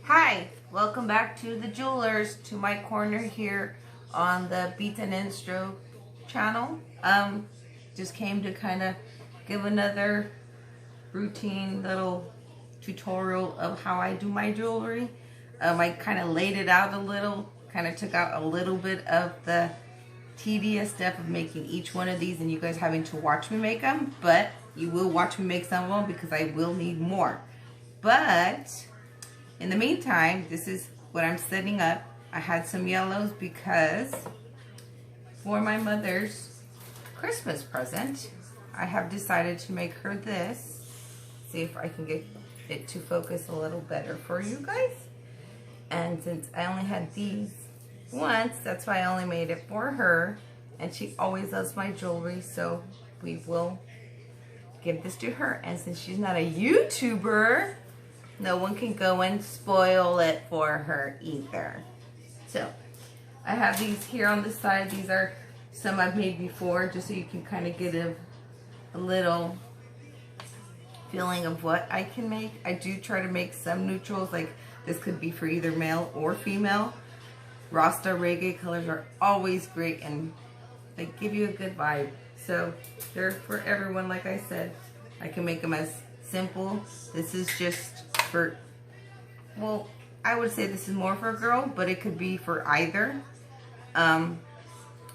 Hi, welcome back to the Jewelers, to my corner here on the Beading channel. Just came to kind of give another routine little tutorial of how I do my jewelry. I kind of laid it out a little, kind of took out a little bit of the tedious step of making each one of these and you guys having to watch me make them, but you will watch me make some of them because I will need more. But in the meantime, this is what I'm setting up. I had some yellows because for my mother's Christmas present, I have decided to make her this. See if I can get it to focus a little better for you guys. And since I only had these once, that's why I only made it for her. And she always loves my jewelry, so we will give this to her. And since she's not a YouTuber, no one can go and spoil it for her either. So I have these here on the side. These are some I've made before, just so you can kind of get a little feeling of what I can make. I do try to make some neutrals, like this could be for either male or female. Rasta reggae colors are always great and they give you a good vibe. So they're for everyone, like I said. I can make them as simple. This is just for, well, I would say this is more for a girl, but it could be for either. I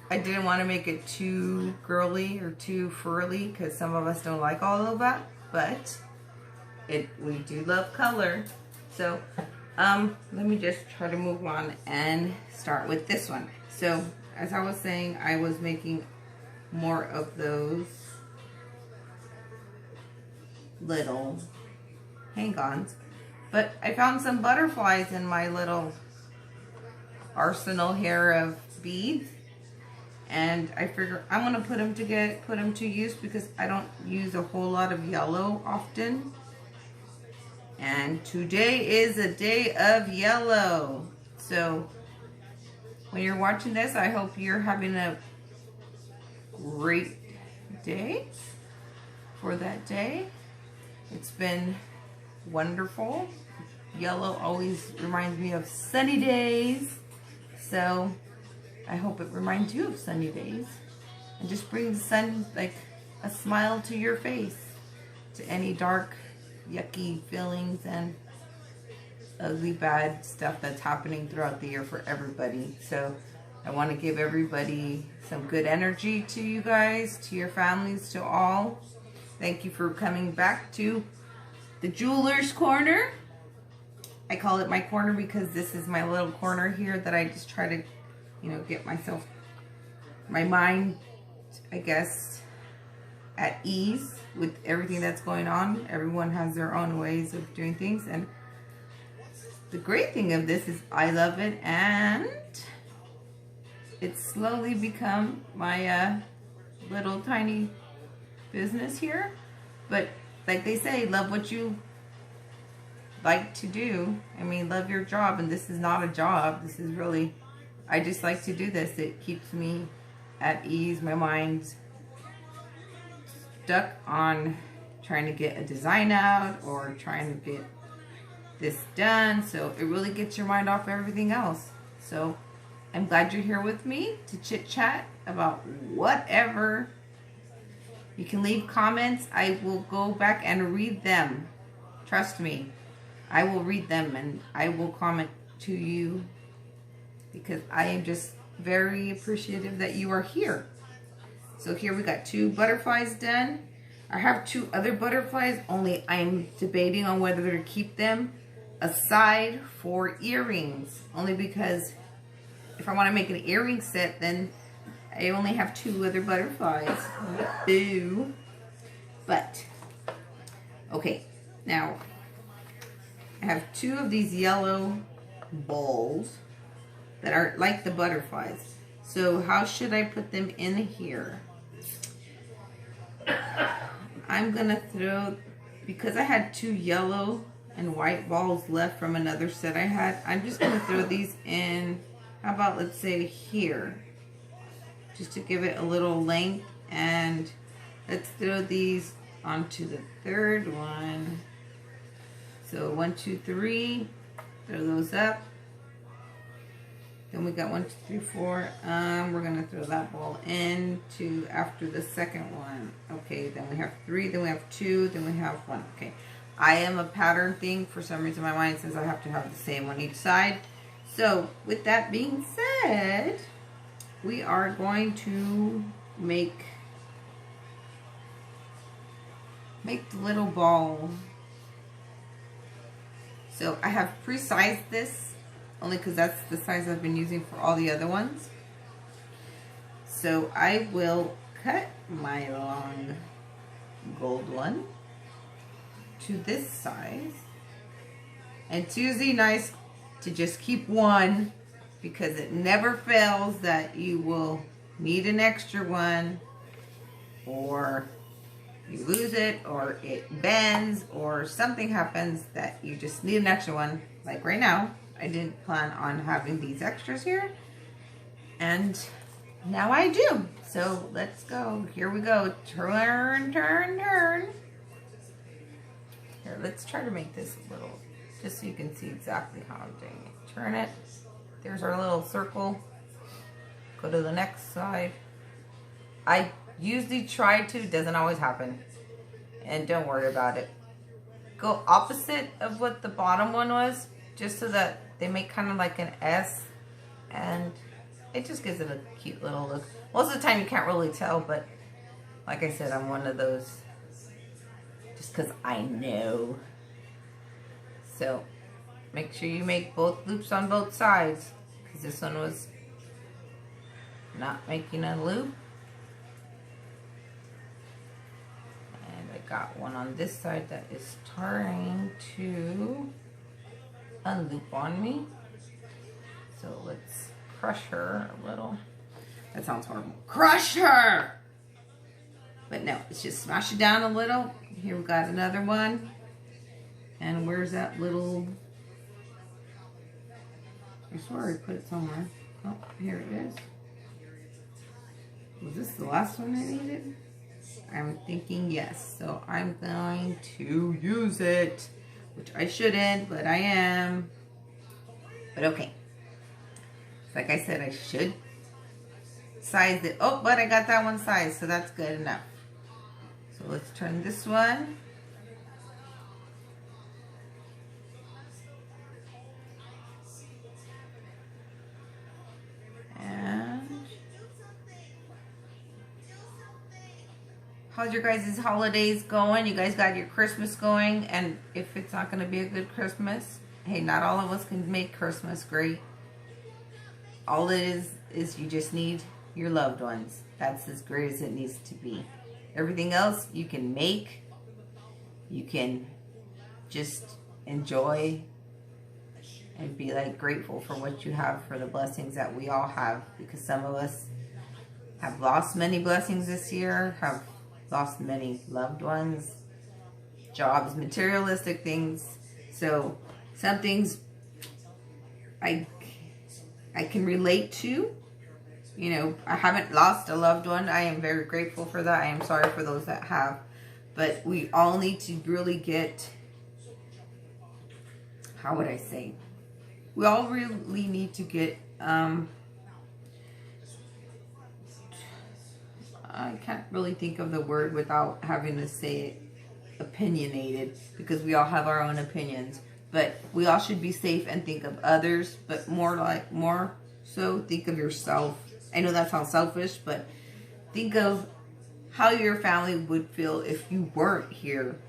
didn't want to make it too girly or too frilly because some of us don't like all of that, but we do love color. So let me just try to move on and start with this one. So as I was saying, I was making more of those little hang-ons, but I found some butterflies in my little arsenal here of beads, and I figure I want to put them to use because I don't use a whole lot of yellow often, and today is a day of yellow. So when you're watching this, I hope you're having a great day for that day. It's been wonderful. Yellow always reminds me of sunny days, so I hope it reminds you of sunny days and just brings sun, like a smile to your face, to any dark, yucky feelings and ugly, bad stuff that's happening throughout the year for everybody. So I want to give everybody some good energy, to you guys, to your families, to all. Thank you for coming back to the Jeweler's Corner. I call it my corner because this is my little corner here that I just try to, get myself, my mind, I guess, at ease with everything that's going on. Everyone has their own ways of doing things, and the great thing of this is I love it, and it's slowly become my little tiny business here. But like they say, love what you like to do. I mean, love your job, and this is not a job. This is really, I just like to do this. It keeps me at ease. My mind's stuck on trying to get a design out or trying to get this done, so it really gets your mind off everything else. So I'm glad you're here with me to chit chat about whatever. You can leave comments. I will go back and read them. Trust me, I will read them and I will comment to you because I am just very appreciative that you are here. So here we got 2 butterflies done. I have 2 other butterflies, only I'm debating on whether to keep them aside for earrings. Only because if I want to make an earring set, then I only have 2 other butterflies. Boo. But, okay, now I have 2 of these yellow balls that are like the butterflies. So how should I put them in here? I'm gonna throw, because I had 2 yellow and white balls left from another set I had, I'm just gonna throw these in, how about let's say here, just to give it a little length. And let's throw these onto the third one. So 1, 2, 3. Throw those up. Then we got 1, 2, 3, 4. We're gonna throw that ball into after the second one. Okay, then we have 3, then we have 2, then we have 1. Okay. I am a pattern thing. For some reason my mind says I have to have the same on each side. So with that being said, we are going to make the little ball. So I have pre-sized this only because that's the size I've been using for all the other ones. So I will cut my long gold one to this size. And it's usually nice to just keep one because it never fails that you will need an extra one, or you lose it, or it bends, or something happens that you just need an extra one. Like right now, I didn't plan on having these extras here, and now I do. So let's go. Here we go. Turn, turn, turn. Here, let's try to make this a little, just so you can see exactly how I'm doing it. Turn it. There's our little circle. Go to the next side. I usually try to, doesn't always happen. And don't worry about it. Go opposite of what the bottom one was, just so that they make kind of like an S. And it just gives it a cute little look. Most of the time you can't really tell, but like I said, I'm one of those, just because I know. So make sure you make both loops on both sides, because this one was not making a loop. And I got one on this side that is trying to unloop on me. So let's crush her a little. That sounds horrible. Crush her! But no, it's just smash it down a little. Here we got another one. And where's that little... I swear I put it somewhere. Oh, here it is. Was this the last one I needed? I'm thinking yes. So I'm going to use it. Which I shouldn't, but I am. But okay. Like I said, I should size it. Oh, but I got that one sized, so that's good enough. So let's turn this one. How's your guys' holidays going? You guys got your Christmas going? And if it's not going to be a good Christmas, hey, not all of us can make Christmas great. All it is you just need your loved ones. That's as great as it needs to be. Everything else you can make. You can just enjoy and be like grateful for what you have, for the blessings that we all have. Because some of us have lost many blessings this year, have lost many loved ones, jobs, materialistic things. So some things I can relate to. You know, I haven't lost a loved one. I am very grateful for that. I am sorry for those that have. But we all need to really get, how would I say? We all really need to get, I can't really think of the word without having to say it, opinionated, because we all have our own opinions. But we all should be safe and think of others, but more so think of yourself. I know that sounds selfish, but think of how your family would feel if you weren't here.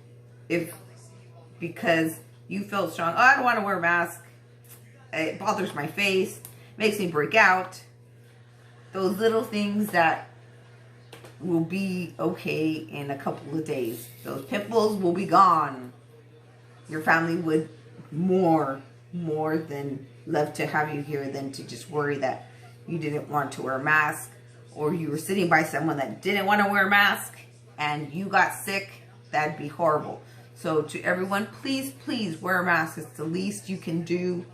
Because you felt strong. Oh, I don't want to wear a mask. It bothers my face. Makes me break out. Those little things that will be okay in a couple of days. Those pimples will be gone. Your family would more than love to have you here than to just worry that you didn't want to wear a mask, or you were sitting by someone that didn't want to wear a mask and you got sick. That'd be horrible. So to everyone, please, please wear a mask. It's the least you can do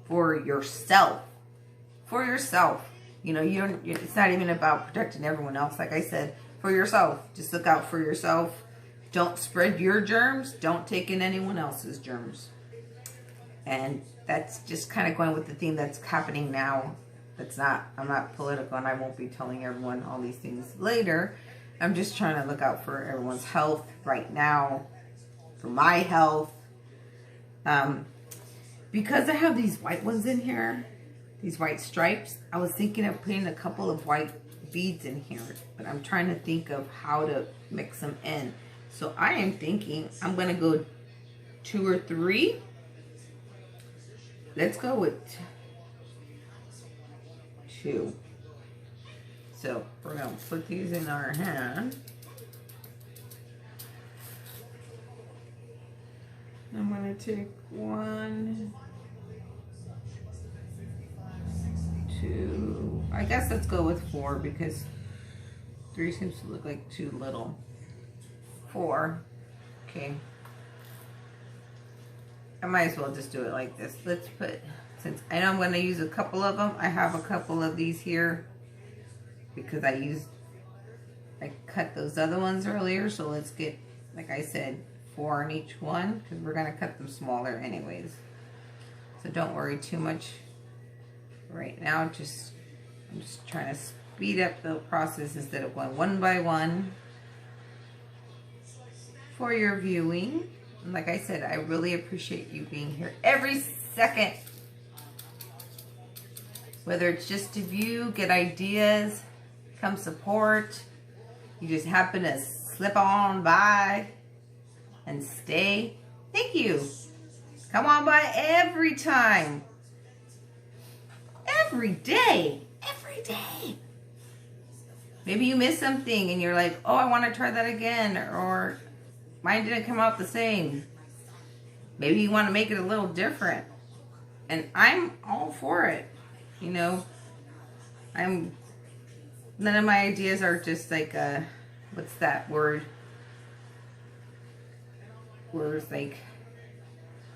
for yourself. For yourself. You know, it's not even about protecting everyone else. Like I said, for yourself. Just look out for yourself. Don't spread your germs. Don't take in anyone else's germs. And that's just kind of going with the theme that's happening now. I'm not political, and I won't be telling everyone all these things later. I'm just trying to look out for everyone's health right now, for my health. Because I have these white ones in here, these white stripes, I was thinking of putting a couple of white beads in here, but I'm trying to think of how to mix them in. So I am thinking I'm going to go 2 or 3. Let's go with 2. So we're going to put these in our hand. I'm going to take 1, 2. I guess let's go with 4 because 3 seems to look like too little. 4. Okay. I might as well just do it like this. Let's put, since I know I'm going to use a couple of them, I have a couple of these here because I cut those other ones earlier. So let's get, like I said, 4 on each one because we're going to cut them smaller anyways. So don't worry too much right now. I'm just trying to speed up the process instead of going one by one for your viewing. And like I said, I really appreciate you being here every second. Whether it's just to view, get ideas, come support, you just happen to slip on by and stay. Thank you. Come on by every time. Every day. Every day. Maybe you missed something and you're like, oh, I want to try that again. Or mine didn't come out the same. Maybe you want to make it a little different. And I'm all for it. You know, none of my ideas are just like, what's that word? Words like,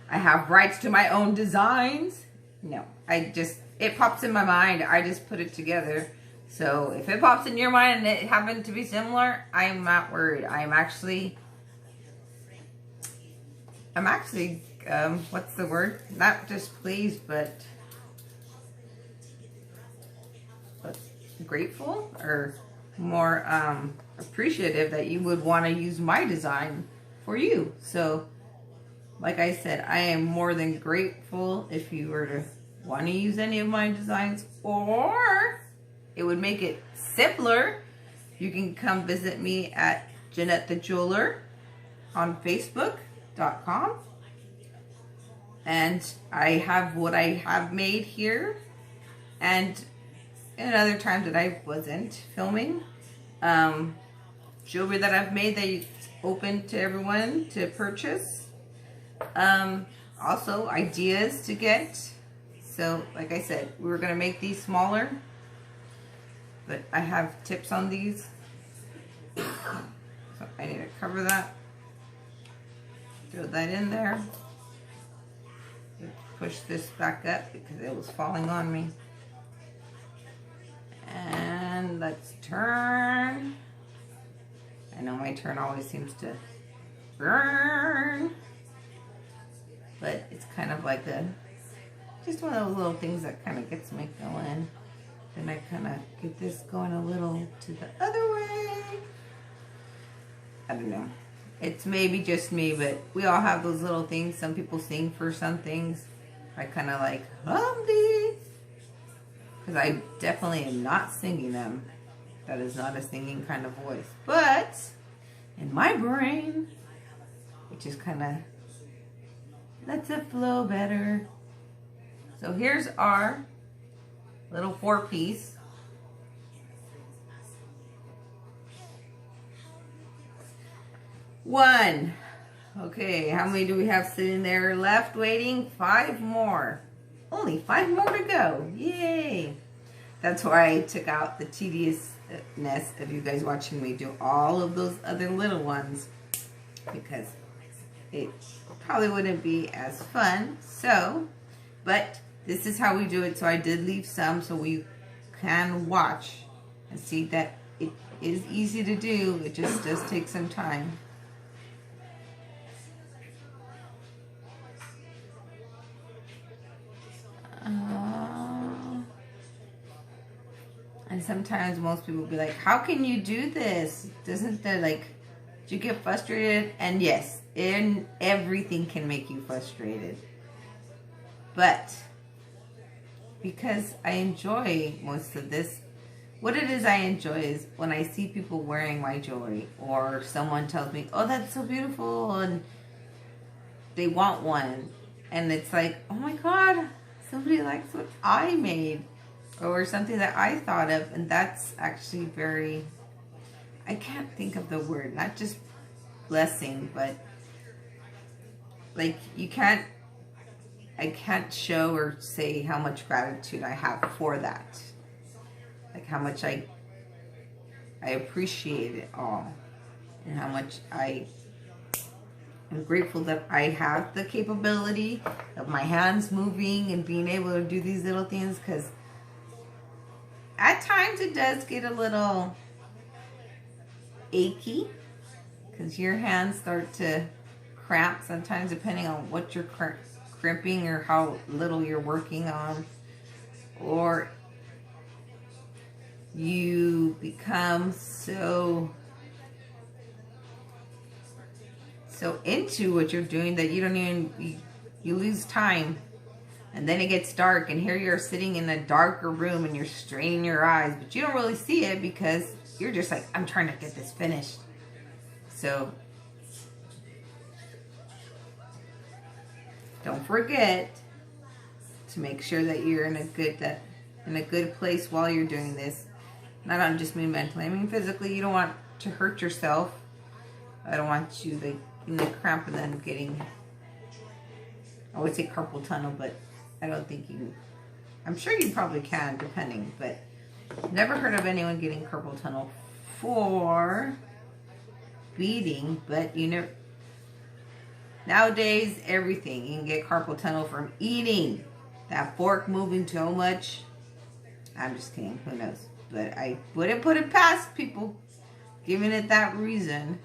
I have rights to my own designs. No, it pops in my mind. I just put it together. So if it pops in your mind and it happened to be similar, I'm not worried. I'm actually, what's the word? Not just pleased, but grateful or more appreciative that you would want to use my design for you. So like I said, I am more than grateful if you were to want to use any of my designs, or it would make it simpler. You can come visit me at Jeanette the Jeweler on Facebook.com. And I have what I have made here. And in other times that I wasn't filming, jewelry that I've made that is open to everyone to purchase. Also ideas to get. So like I said, we were going to make these smaller, but I have tips on these. So I need to cover that. Throw that in there. Push this back up because it was falling on me. And let's turn. I know my turn always seems to burn, but it's kind of like just one of those little things that kind of gets me going. Then I kind of get this going a little to the other way. I don't know. It's maybe just me, but we all have those little things. Some people sing for some things. I kind of like hum these. Because I definitely am not singing them. That is not a singing kind of voice. But in my brain, it just kind of lets it flow better. So here's our little 4-piece. One. Okay, how many do we have sitting there left waiting? 5 more. Only 5 more to go. Yay. That's why I took out the tediousness of you guys watching me do all of those other little ones, because it probably wouldn't be as fun. So, but this is how we do it. So I did leave some so we can watch and see that it is easy to do. It just does take some time. And sometimes most people will be like, how can you do this? Doesn't there, like, do you get frustrated? And yes, everything can make you frustrated. But because I enjoy most of this, what it is I enjoy is when I see people wearing my jewelry, or someone tells me, oh, that's so beautiful, and they want one. And it's like, oh my God, somebody likes what I made, or something that I thought of. And that's actually very, I can't think of the word, not just blessing, but like I can't show or say how much gratitude I have for that. Like how much I appreciate it all, and how much I'm grateful that I have the capability of my hands moving and being able to do these little things, because at times it does get a little achy, because your hands start to cramp sometimes depending on what you're crimping or how little you're working on, or you become so into what you're doing that you don't even, you lose time. And then it gets dark, and here you're sitting in a darker room and you're straining your eyes, but you don't really see it because you're just like, I'm trying to get this finished. So don't forget to make sure that you're in a good place while you're doing this. Not on just me mentally, I mean physically. You don't want to hurt yourself. I don't want you to cramp and then getting, I would say carpal tunnel, but I don't think you, I'm sure you probably can depending, but never heard of anyone getting carpal tunnel for beading. But you know, nowadays everything, you can get carpal tunnel from eating, that fork moving so much. I'm just kidding, who knows, but I wouldn't put it past people giving it that reason.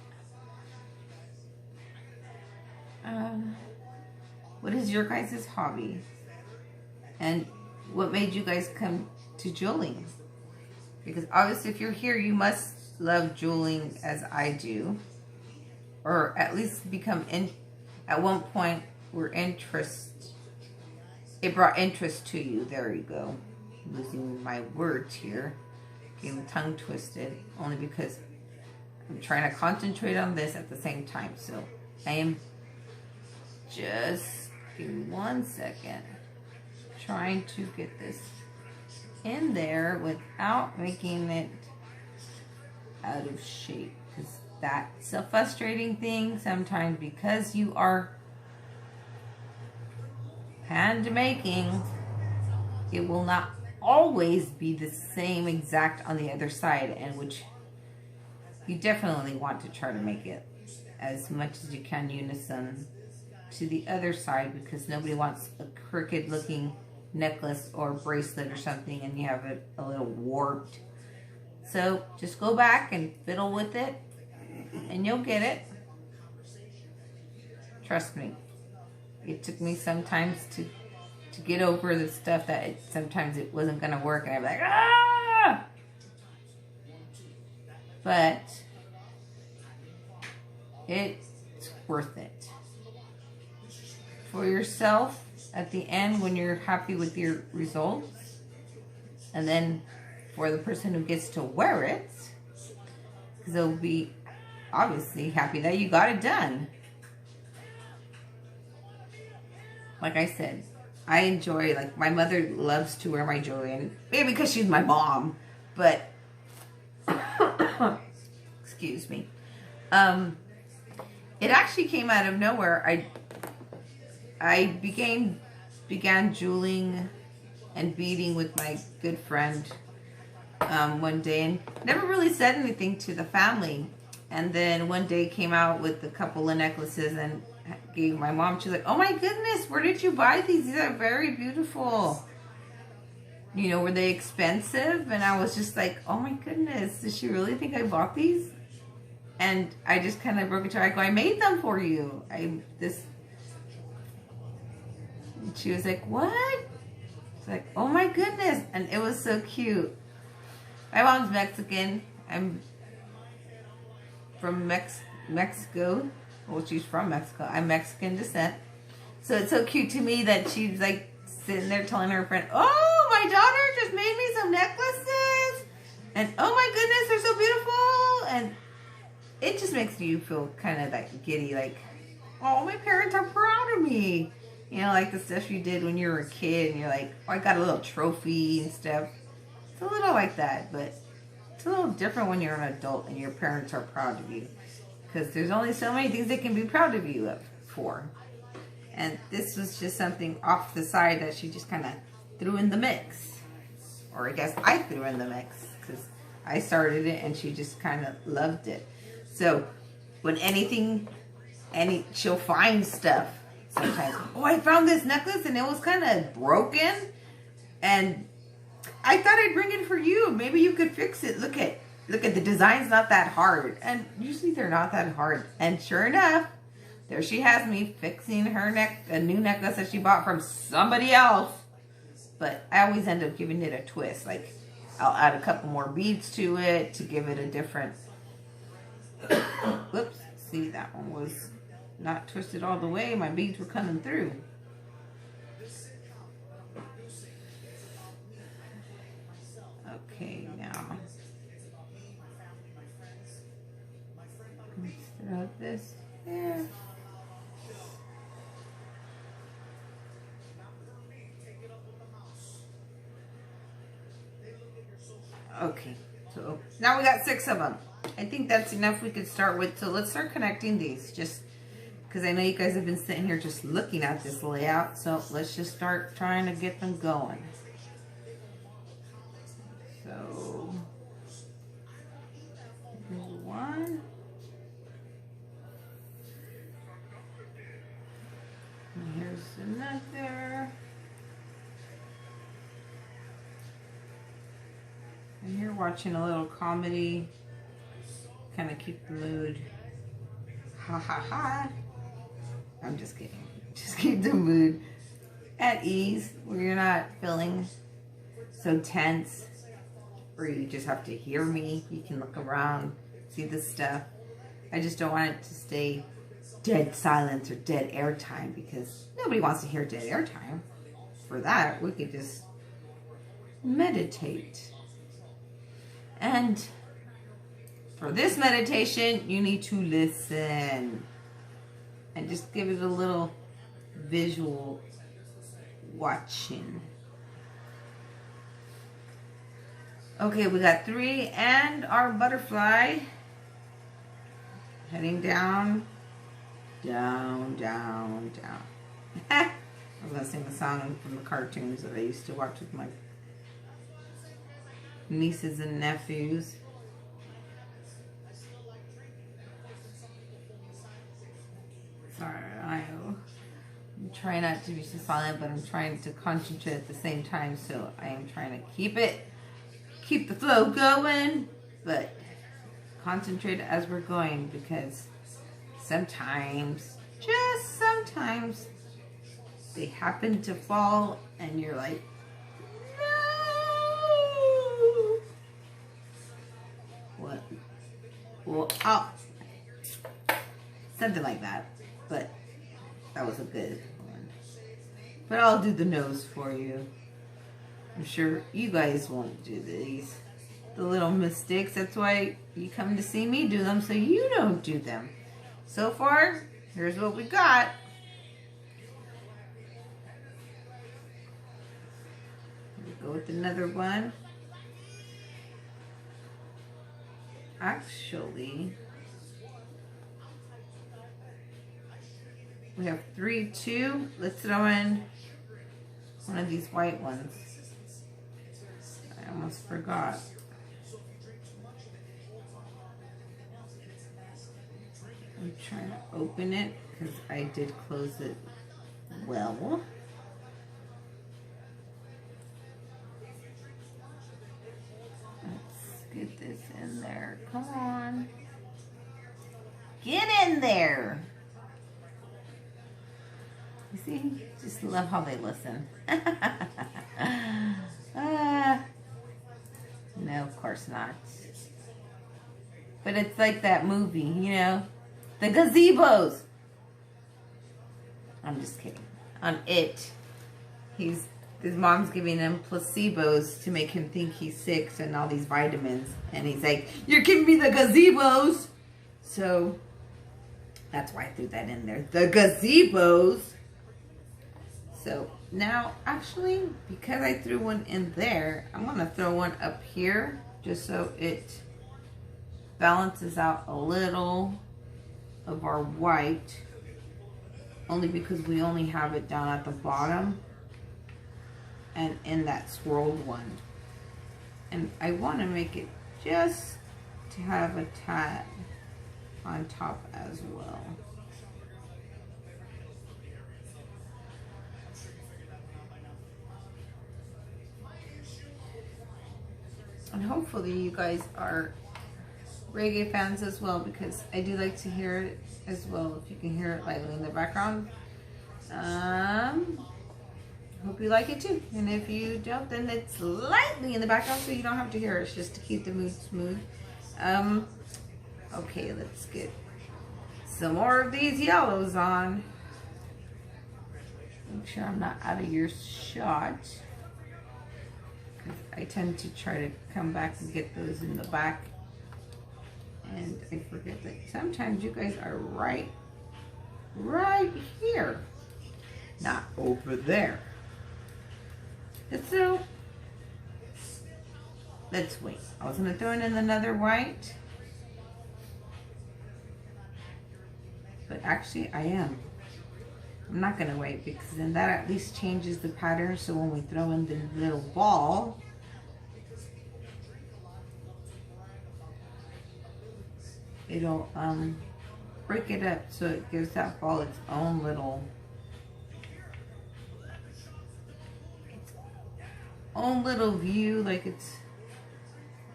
What is your guys' hobby? And what made you guys come to jeweling? Because obviously if you're here, you must love jeweling as I do. Or at least become at one point it brought interest to you. There you go. I'm losing my words here. Getting tongue twisted. Only because I'm trying to concentrate on this at the same time. So I am just, give me 1 second, trying to get this in there without making it out of shape, because that's a frustrating thing sometimes, because you are hand making, it will not always be the same exact on the other side, and which you definitely want to try to make it as much as you can unison to the other side, because nobody wants a crooked looking necklace or bracelet or something and you have it a little warped. So just go back and fiddle with it and you'll get it. Trust me. It took me sometimes to get over the stuff that sometimes it wasn't going to work, and I'm like, ah! But it's worth it. For yourself at the end when you're happy with your results, and then for the person who gets to wear it, because they'll be obviously happy that you got it done. Like I said, I enjoy, like, my mother loves to wear my jewelry, and maybe because she's my mom, but excuse me, it actually came out of nowhere. I began jeweling and beading with my good friend one day, and never really said anything to the family. And then one day came out with a couple of necklaces and gave my mom. She's like, oh my goodness, where did you buy these? These are very beautiful. You know, were they expensive? And I was just like, oh my goodness, does she really think I bought these? And I just kind of broke it to her. I go, I made them for you. She was like, what? It's like, oh my goodness. And it was so cute. My mom's Mexican. I'm from Mexico. Well, she's from Mexico. I'm Mexican descent. So it's so cute to me that she's like sitting there telling her friend, oh, my daughter just made me some necklaces. And oh my goodness, they're so beautiful. And it just makes you feel kind of like giddy, like, oh, my parents are proud of me. You know, like the stuff you did when you were a kid and you're like, oh, I got a little trophy and stuff. It's a little like that, but it's a little different when you're an adult and your parents are proud of you. Because there's only so many things they can be proud of you for. And this was just something off the side that she just kind of threw in the mix. Or I guess I threw in the mix because I started it and she just kind of loved it. So when she'll find stuff sometimes. Oh, I found this necklace and it was kind of broken. And I thought I'd bring it for you. Maybe you could fix it. Look at the design's not that hard. And usually they're not that hard. And sure enough, there she has me fixing her a new necklace that she bought from somebody else. But I always end up giving it a twist. Like I'll add a couple more beads to it to give it a different. Whoops. See, that one was not twisted all the way. My beads were coming through. Okay, now let's throw this there. Okay, so now we got 6 of them. I think that's enough we could start with. So let's start connecting these, just because I know you guys have been sitting here just looking at this layout. So let's just start trying to get them going. So here's one. And here's another. And you're watching a little comedy. Kind of keep the mood. Ha ha ha. I'm just kidding. Just keep the mood at ease where you're not feeling so tense. Or you just have to hear me. You can look around, see the stuff. I just don't want it to stay dead silence or dead airtime because nobody wants to hear dead airtime. For that, we could just meditate. And for this meditation, you need to listen and just give it a little visual watching. Okay, we got 3 and our butterfly heading down, down, down, down. I was going to sing a song from the cartoons that I used to watch with my nieces and nephews. Sorry, I'm trying not to be so silent, but I'm trying to concentrate at the same time, so I am trying to keep the flow going, but concentrate as we're going, because sometimes, just sometimes, they happen to fall and you're like, no. What? Well, something like that, but that was a good one. But I'll do the nose for you. I'm sure you guys won't do these. The little mistakes. That's why you come to see me do them, so you don't do them. So far, here's what we got. Go with another one. Actually, we have 3, 2. Let's throw in one of these white ones. I almost forgot. I'm trying to open it because I did close it well. Let's get this in there. Come on. Get in there. You see? Just love how they listen. No, of course not. But it's like that movie, you know? The gazebos. I'm just kidding. On It, his mom's giving him placebos to make him think he's sick and all these vitamins. And he's like, you're giving me the gazebos. So that's why I threw that in there. The gazebos. So now, actually, because I threw one in there, I'm going to throw one up here just so it balances out a little of our white. Only because we only have it down at the bottom and in that swirled one. And I want to make it just to have a tad on top as well. And hopefully you guys are reggae fans as well, because I do like to hear it as well, if you can hear it lightly in the background. Hope you like it too. And if you don't, then it's lightly in the background so you don't have to hear it. It's just to keep the mood smooth. Okay, let's get some more of these yellows on. Make sure I'm not out of your shot. I tend to try to come back and get those in the back. And I forget that sometimes you guys are right here, not over there. And so, let's wait. I was gonna throw in another white, but actually I am. I'm not gonna wait, because then that at least changes the pattern, so when we throw in the little ball, it'll break it up, so it gives that ball its own little view, like its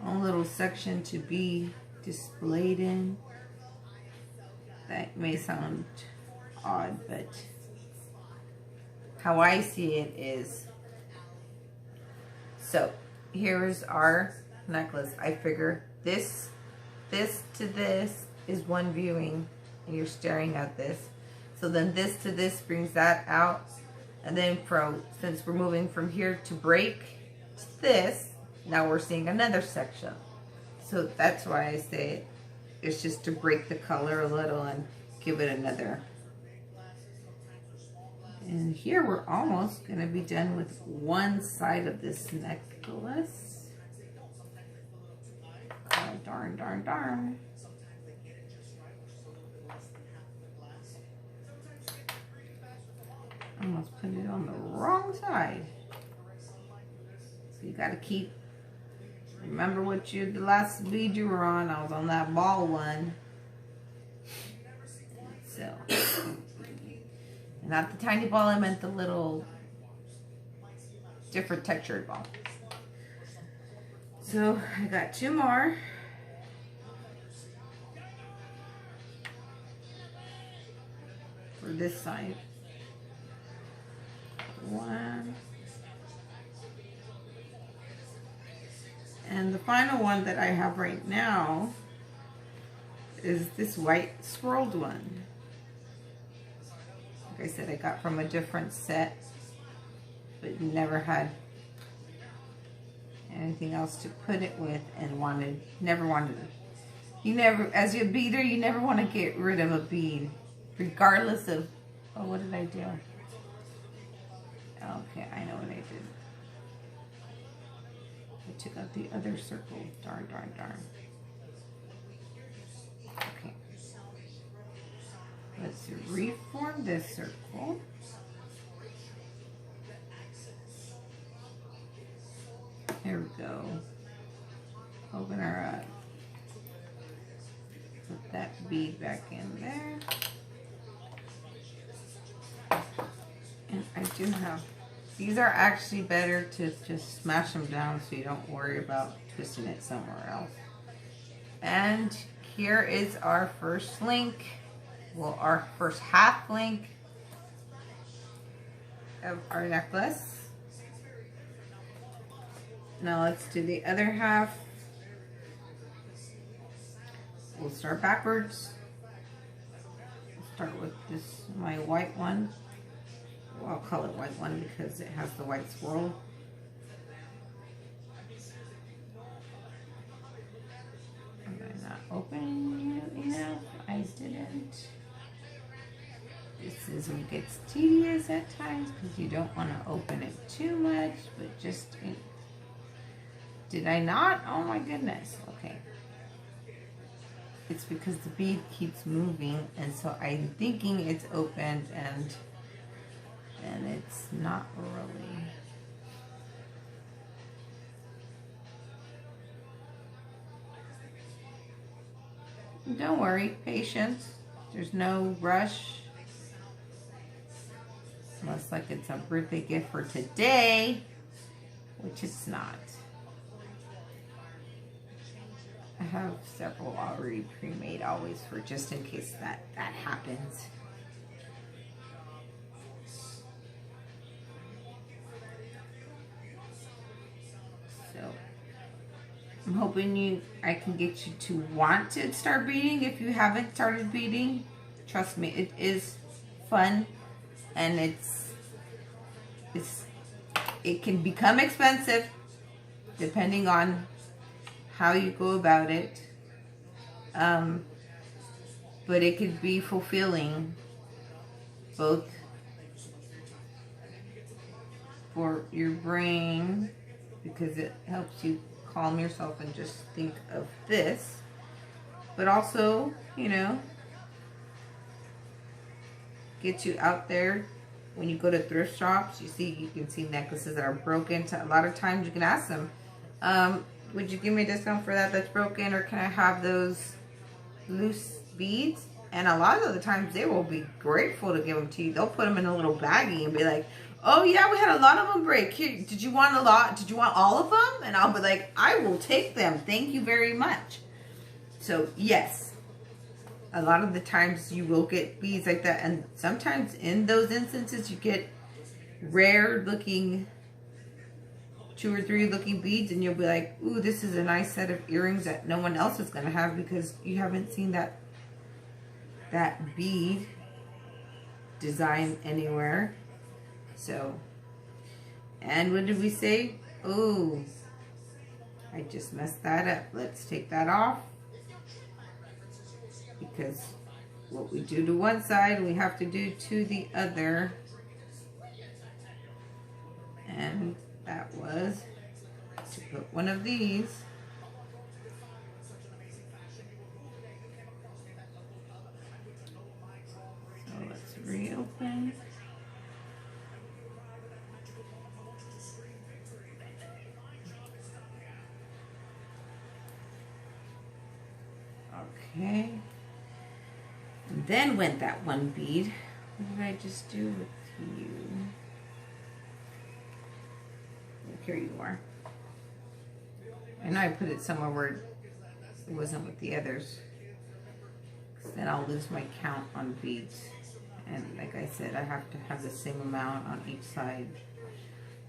own little section to be displayed in. That may sound odd, but how I see it is, so here's our necklace. I figure this to this is one viewing, and you're staring at this. So then this to this brings that out. And then since we're moving from here to break to this, now we're seeing another section. So that's why I say it's just to break the color a little and give it another. And here we're almost going to be done with one side of this necklace. Oh, darn, darn, darn. Almost put it on the wrong side. So you got to remember the last bead you were on. I was on that ball one. So, not the tiny ball, I meant the little different textured ball. So I got two more. For this side. One. And the final one that I have right now is this white swirled one. Like I said, I got from a different set, but never had anything else to put it with, and never wanted it. As a beader, you never want to get rid of a bead, regardless of, oh, what did I do? Okay, I know what I did. I took out the other circle. Darn, darn, darn. Okay. Let's reform this circle. There we go. Open her up. Put that bead back in there. And I do have, these are actually better to just smash them down so you don't worry about twisting it somewhere else. And here is our first link. Well, our first half link of our necklace. Now let's do the other half. we'll start backwards. We'll start with this, my white one. Well, I'll call it white one because it has the white swirl. Am I not opening it enough? I didn't. This is when it gets tedious at times because you don't want to open it too much, but just, did I not? Oh my goodness. Okay. It's because the bead keeps moving, and so I'm thinking it's opened, and it's not really. Don't worry, patience. There's no rush. Unless like it's a birthday gift for today, which it's not. I have several already pre-made always for just in case that happens. So I'm hoping I can get you to want to start beading if you haven't started beading. Trust me, it is fun. And it can become expensive depending on how you go about it. But it could be fulfilling both for your brain because it helps you calm yourself and just think of this, but also, you know, get you out there. When you go to thrift shops, you can see necklaces that are broken. A lot of times you can ask them, would you give me a discount for that's broken, or can I have those loose beads? And a lot of the times they will be grateful to give them to you. They'll put them in a little baggie and be like, oh yeah, we had a lot of them break. Here, did you want a lot? Did you want all of them? And I'll be like, I will take them. Thank you very much. So yes. A lot of the times you will get beads like that, and sometimes in those instances you get rare looking 2 or 3 looking beads, and you'll be like, ooh, this is a nice set of earrings that no one else is going to have because you haven't seen that bead design anywhere. So, and what did we say? Oh, I just messed that up. Let's take that off. Because what we do to one side, we have to do to the other. And that was to put one of these. So let's reopen. Okay. And then went that one bead. What did I just do with you? Here you are. I know I put it somewhere where it wasn't with the others. Then I'll lose my count on beads. And like I said, I have to have the same amount on each side.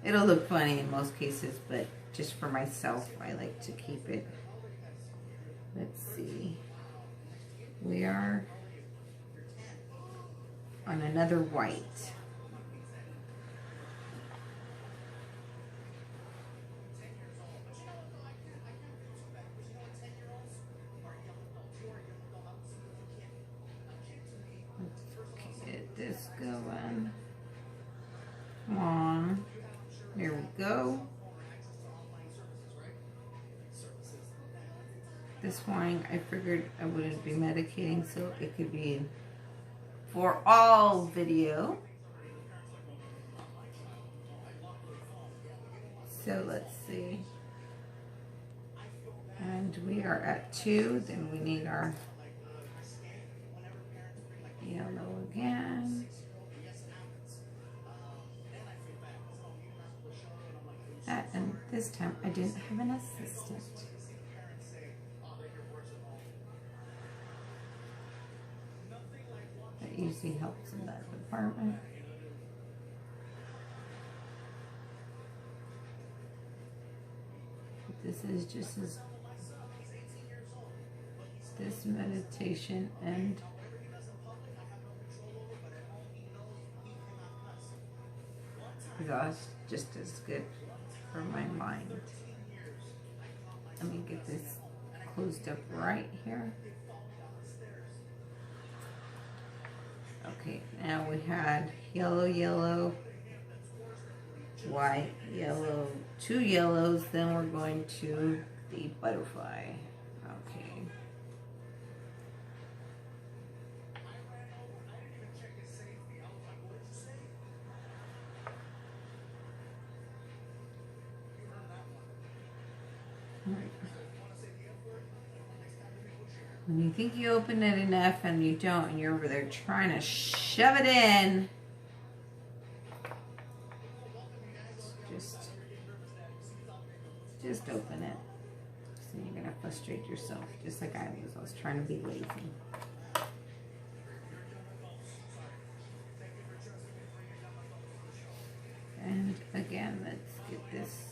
It'll look funny in most cases, but just for myself, I like to keep it. Let's see. We are on another white. Let's get this going. Come on. There we go. This one, I figured I wouldn't be medicating, so it could be for all video. So let's see. And we are at 2, then we need our yellow again. And this time I didn't have an assistant. That usually helps in that department. This is just as this meditation and that's just as good for my mind. Let me get this closed up right here. Okay, now we had yellow, yellow, white, yellow, 2 yellows, then we're going to the butterfly. Okay. When you think you open it enough and you don't, and you're over there trying to shove it in, just open it. So you're gonna frustrate yourself, just like I was. I was trying to be lazy. And again, let's get this.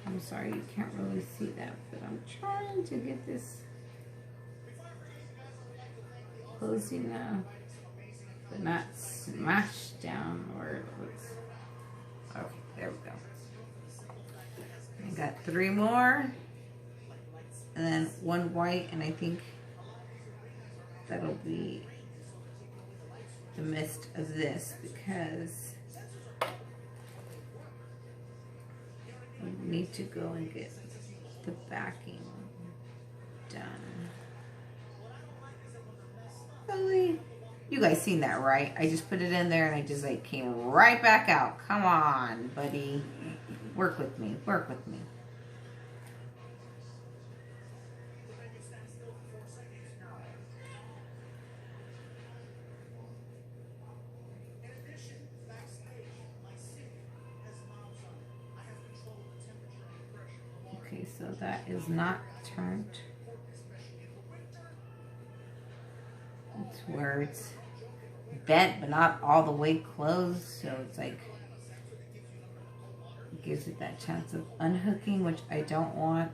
I'm sorry you can't really see that, but I'm trying to get this close enough, but not smashed down where it looks. Okay, there we go. I got 3 more, and then 1 white, and I think that'll be the mist of this because we need to go and get the backing done. Really? You guys seen that, right? I just put it in there and I just like came right back out. Come on, buddy. Work with me. Work with me. Okay, so that is not turned. It's where it's bent, but not all the way closed. So it's like, it gives it that chance of unhooking, which I don't want.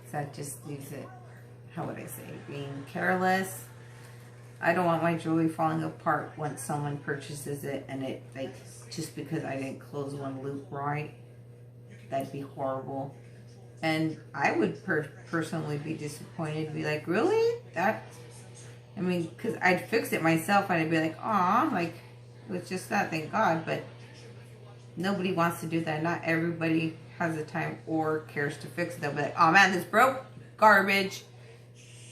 So that just leaves it, how would I say, being careless. I don't want my jewelry falling apart once someone purchases it and it, like, just because I didn't close one loop right. That'd be horrible. And I would personally be disappointed. Be like, really? I mean, because I'd fix it myself and I'd be like, aw, like, it was just that, thank God. But nobody wants to do that. Not everybody has the time or cares to fix it. They'll be like, oh man, this broke, garbage.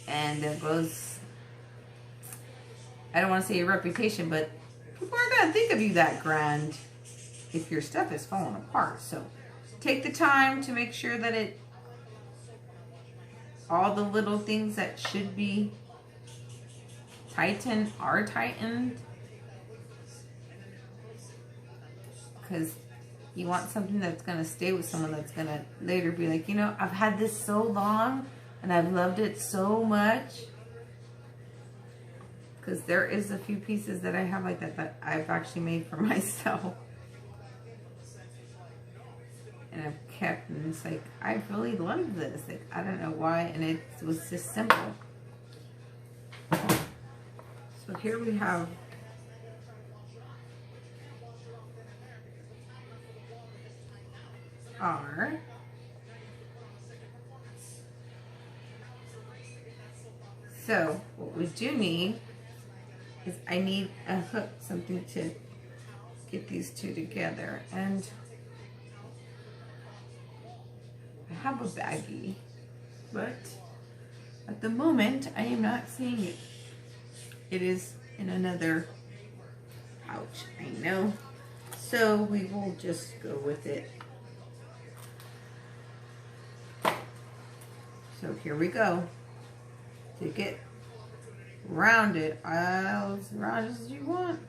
And there goes, I don't want to say your reputation, but people aren't going to think of you that grand if your stuff is falling apart. So take the time to make sure that all the little things that should be tightened are tightened. Because you want something that's going to stay with someone that's going to later be like, you know, I've had this so long and I've loved it so much. Because there is a few pieces that I have like that I've actually made for myself. And I've kept, and it's like, I really love this. Like, I don't know why, and it was just simple. So here we have our so what we do need is I need a hook, something to get these two together, and I have a baggie, but at the moment I am not seeing it. It is in another pouch, I know. So we will just go with it. So here we go. To get rounded, as round as you want.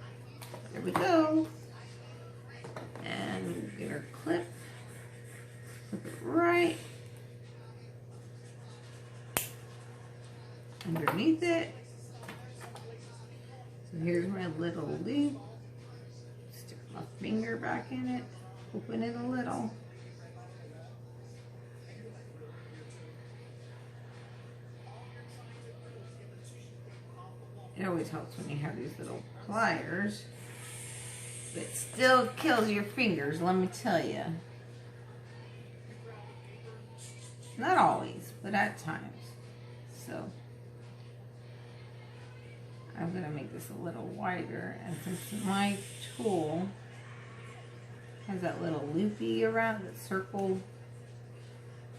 There we go. And get our clip. Flip it right underneath it. So here's my little loop. Stick my finger back in it, open it a little. It always helps when you have these little pliers. But it still kills your fingers, let me tell you. Not always, but at times. So I'm going to make this a little wider. And since my tool has that little loopy around, that circle,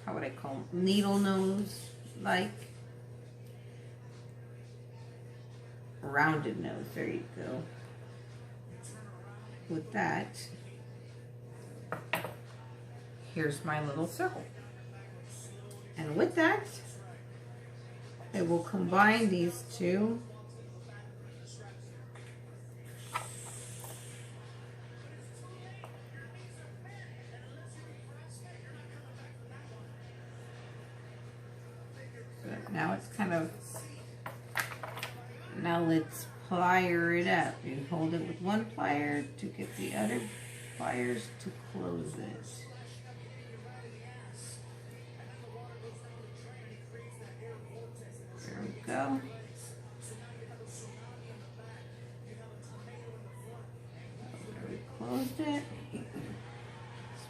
how would I call them? Needle nose, like. Rounded nose, there you go. With that, here's my little circle. And with that, I will combine these two. So now it's kind of, now let's plier it up. You hold it with one plier to get the other pliers to close it. There we go. There we closed it.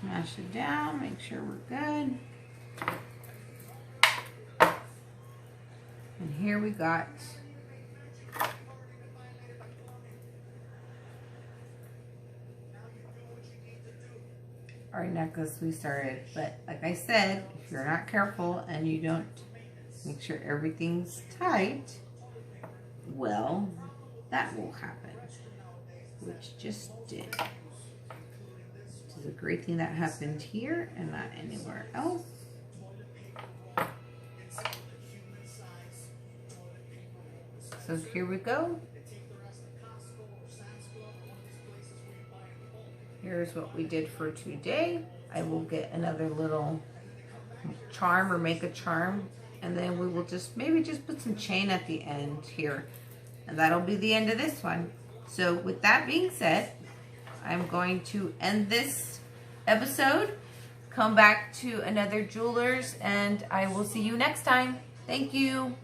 Smash it down, make sure we're good. And here we got our necklace we started. But like I said, if you're not careful and you don't make sure everything's tight, well, that will happen, which just did. This is a great thing that happened here and not anywhere else. So here we go. Here's what we did for today. I will get another little charm or make a charm, and then we will just maybe just put some chain at the end here, and that'll be the end of this one. So with that being said, I'm going to end this episode, come back to another Jewelers, and I will see you next time. Thank you.